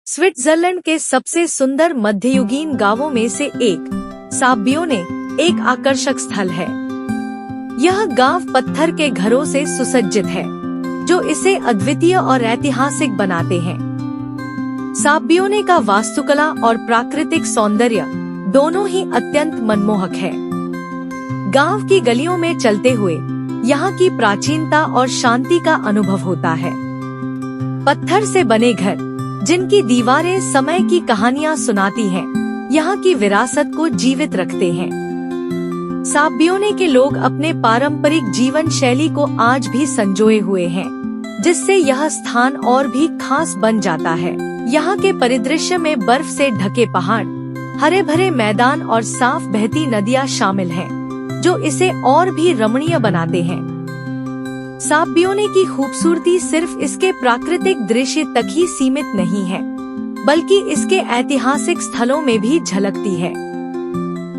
Switzerland के सबसे सुंदर मध्ययुगीन गांवों में से एक साबियोने एक आकर्षक स्थल है। यह गांव पत्थर के घरों से सुसज्जित है, जो इसे अद्वितीय और ऐतिहासिक बनाते हैं। साबियोने का वास्तुकला और प्राकृतिक सौंदर्य दोनों ही अत्यंत मनमोहक है। गांव की गलियों में चलते हुए यहाँ की प्राचीनता और शांति का अनुभव होता है। पत्थर से बने घर, जिनकी दीवारें समय की कहानियां सुनाती हैं, यहाँ की विरासत को जीवित रखते हैं। साबियोने के लोग अपने पारंपरिक जीवन शैली को आज भी संजोए हुए हैं, जिससे यह स्थान और भी खास बन जाता है। यहाँ के परिदृश्य में बर्फ से ढके पहाड़, हरे भरे मैदान और साफ बहती नदियाँ शामिल हैं, जो इसे और भी रमणीय बनाते हैं। साबियोने की खूबसूरती सिर्फ इसके प्राकृतिक दृश्य तक ही सीमित नहीं है, बल्कि इसके ऐतिहासिक स्थलों में भी झलकती है।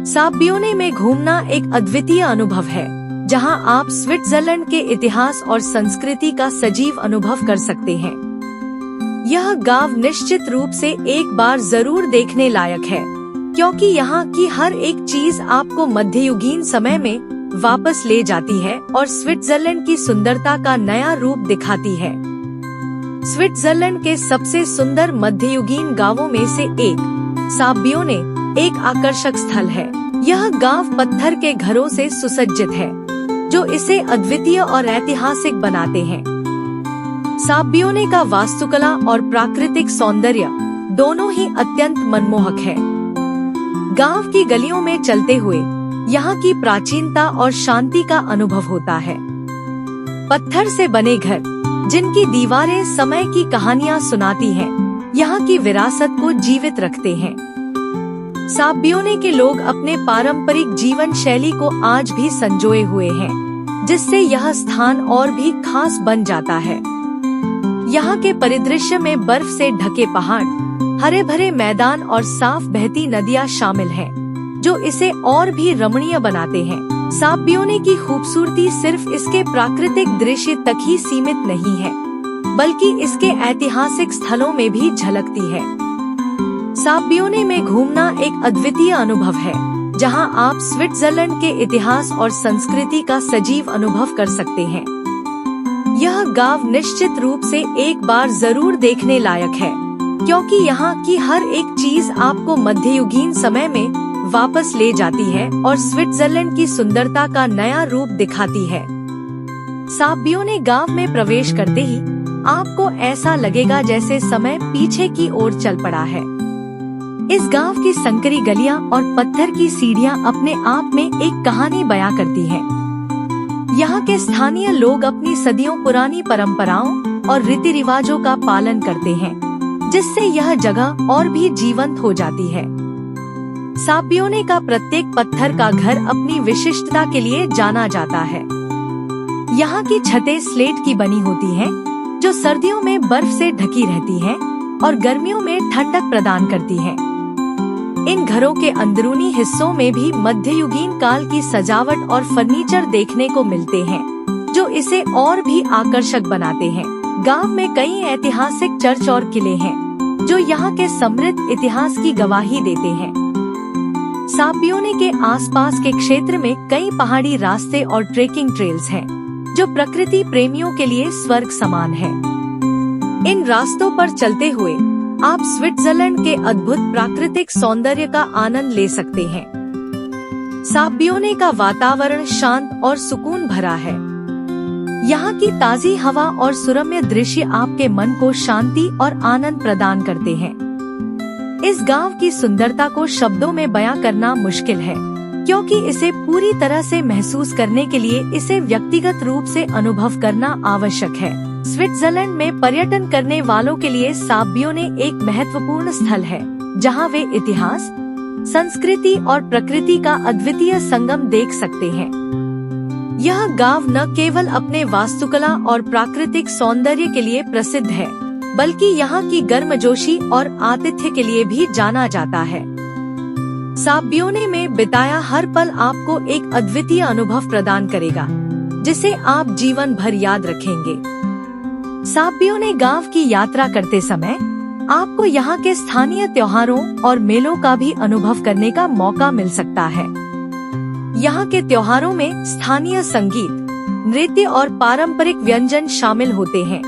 साबियोने में घूमना एक अद्वितीय अनुभव है, जहां आप स्विट्जरलैंड के इतिहास और संस्कृति का सजीव अनुभव कर सकते हैं। यह गांव निश्चित रूप से एक बार जरूर देखने लायक है, क्योंकि यहाँ की हर एक चीज आपको मध्ययुगीन समय में वापस ले जाती है और स्विट्जरलैंड की सुंदरता का नया रूप दिखाती है। स्विट्जरलैंड के सबसे सुंदर मध्ययुगीन गांवों में से एक साबियोने एक आकर्षक स्थल है। यह गांव पत्थर के घरों से सुसज्जित है, जो इसे अद्वितीय और ऐतिहासिक बनाते हैं। साबियोने का वास्तुकला और प्राकृतिक सौंदर्य दोनों ही अत्यंत मनमोहक है। गांव की गलियों में चलते हुए यहाँ की प्राचीनता और शांति का अनुभव होता है। पत्थर से बने घर, जिनकी दीवारें समय की कहानियां सुनाती हैं, यहाँ की विरासत को जीवित रखते हैं। साबियोने के लोग अपने पारंपरिक जीवन शैली को आज भी संजोए हुए हैं, जिससे यह स्थान और भी खास बन जाता है। यहाँ के परिदृश्य में बर्फ से ढके पहाड़, हरे भरे मैदान और साफ बहती नदियाँ शामिल हैं, जो इसे और भी रमणीय बनाते हैं। साबियोने की खूबसूरती सिर्फ इसके प्राकृतिक दृश्य तक ही सीमित नहीं है, बल्कि इसके ऐतिहासिक स्थलों में भी झलकती है। साबियोने में घूमना एक अद्वितीय अनुभव है, जहां आप स्विट्जरलैंड के इतिहास और संस्कृति का सजीव अनुभव कर सकते हैं। यह गांव निश्चित रूप से एक बार जरूर देखने लायक है, क्योंकि यहाँ की हर एक चीज आपको मध्ययुगीन समय में वापस ले जाती है और स्विट्जरलैंड की सुंदरता का नया रूप दिखाती है। साबियोने गांव में प्रवेश करते ही आपको ऐसा लगेगा जैसे समय पीछे की ओर चल पड़ा है। इस गांव की संकरी गलियां और पत्थर की सीढ़ियां अपने आप में एक कहानी बयां करती हैं। यहाँ के स्थानीय लोग अपनी सदियों पुरानी परंपराओं और रीति रिवाजों का पालन करते हैं, जिससे यह जगह और भी जीवंत हो जाती है। साबियोने का प्रत्येक पत्थर का घर अपनी विशिष्टता के लिए जाना जाता है। यहाँ की छतें स्लेट की बनी होती हैं, जो सर्दियों में बर्फ से ढकी रहती हैं और गर्मियों में ठंडक प्रदान करती हैं। इन घरों के अंदरूनी हिस्सों में भी मध्ययुगीन काल की सजावट और फर्नीचर देखने को मिलते हैं, जो इसे और भी आकर्षक बनाते हैं। गांव में कई ऐतिहासिक चर्च और किले हैं, जो यहाँ के समृद्ध इतिहास की गवाही देते हैं। साबियोने के आसपास के क्षेत्र में कई पहाड़ी रास्ते और ट्रेकिंग ट्रेल्स हैं, जो प्रकृति प्रेमियों के लिए स्वर्ग समान है। इन रास्तों पर चलते हुए आप स्विट्जरलैंड के अद्भुत प्राकृतिक सौंदर्य का आनंद ले सकते हैं। साबियोने का वातावरण शांत और सुकून भरा है। यहाँ की ताजी हवा और सुरम्य दृश्य आपके मन को शांति और आनंद प्रदान करते हैं। इस गांव की सुंदरता को शब्दों में बयां करना मुश्किल है, क्योंकि इसे पूरी तरह से महसूस करने के लिए इसे व्यक्तिगत रूप से अनुभव करना आवश्यक है। स्विट्जरलैंड में पर्यटन करने वालों के लिए साबियोने एक महत्वपूर्ण स्थल है, जहां वे इतिहास, संस्कृति और प्रकृति का अद्वितीय संगम देख सकते हैं। यह गांव न केवल अपने वास्तुकला और प्राकृतिक सौंदर्य के लिए प्रसिद्ध है, बल्कि यहाँ की गर्मजोशी और आतिथ्य के लिए भी जाना जाता है। साबियोने में बिताया हर पल आपको एक अद्वितीय अनुभव प्रदान करेगा, जिसे आप जीवन भर याद रखेंगे। साबियोने गांव की यात्रा करते समय आपको यहाँ के स्थानीय त्योहारों और मेलों का भी अनुभव करने का मौका मिल सकता है। यहाँ के त्योहारों में स्थानीय संगीत, नृत्य और पारंपरिक व्यंजन शामिल होते हैं,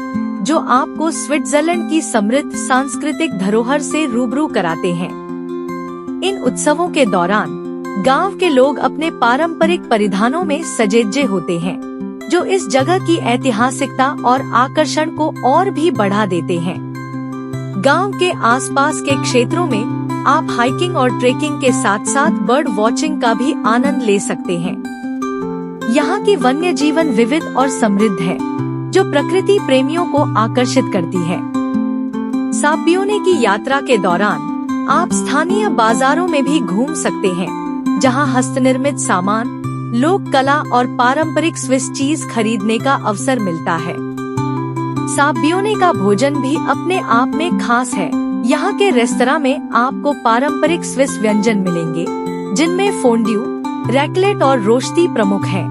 जो आपको स्विट्जरलैंड की समृद्ध सांस्कृतिक धरोहर से रूबरू कराते हैं। इन उत्सवों के दौरान गांव के लोग अपने पारंपरिक परिधानों में सजेजे होते हैं, जो इस जगह की ऐतिहासिकता और आकर्षण को और भी बढ़ा देते हैं। गांव के आसपास के क्षेत्रों में आप हाइकिंग और ट्रेकिंग के साथ साथ बर्ड वॉचिंग का भी आनंद ले सकते हैं। यहाँ की वन्य जीवन विविध और समृद्ध है, जो प्रकृति प्रेमियों को आकर्षित करती है। साबियोने की यात्रा के दौरान आप स्थानीय बाजारों में भी घूम सकते हैं, जहाँ हस्तनिर्मित सामान, लोक कला और पारंपरिक स्विस चीज खरीदने का अवसर मिलता है। साबियोने का भोजन भी अपने आप में खास है। यहाँ के रेस्तरां में आपको पारंपरिक स्विस व्यंजन मिलेंगे, जिनमें फोंड्यू, रैकलेट और रोस्टी प्रमुख हैं।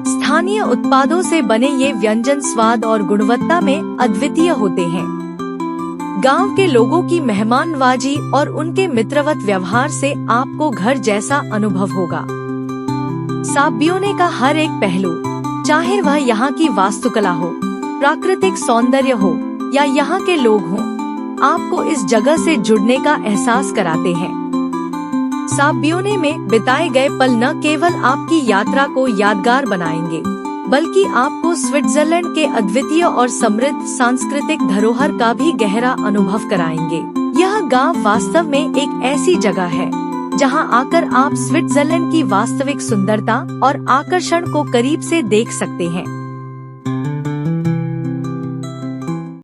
स्थानीय उत्पादों से बने ये व्यंजन स्वाद और गुणवत्ता में अद्वितीय होते हैं। गांव के लोगों की मेहमाननवाजी और उनके मित्रवत व्यवहार से आपको घर जैसा अनुभव होगा। साबियोने का हर एक पहलू, चाहे वह यहाँ की वास्तुकला हो, प्राकृतिक सौंदर्य हो या यहाँ के लोग हों, आपको इस जगह से जुड़ने का एहसास कराते हैं। साबियोने में बिताए गए पल न केवल आपकी यात्रा को यादगार बनाएंगे, बल्कि आपको स्विट्जरलैंड के अद्वितीय और समृद्ध सांस्कृतिक धरोहर का भी गहरा अनुभव कराएंगे। यह गांव वास्तव में एक ऐसी जगह है, जहां आकर आप स्विट्जरलैंड की वास्तविक सुंदरता और आकर्षण को करीब से देख सकते हैं।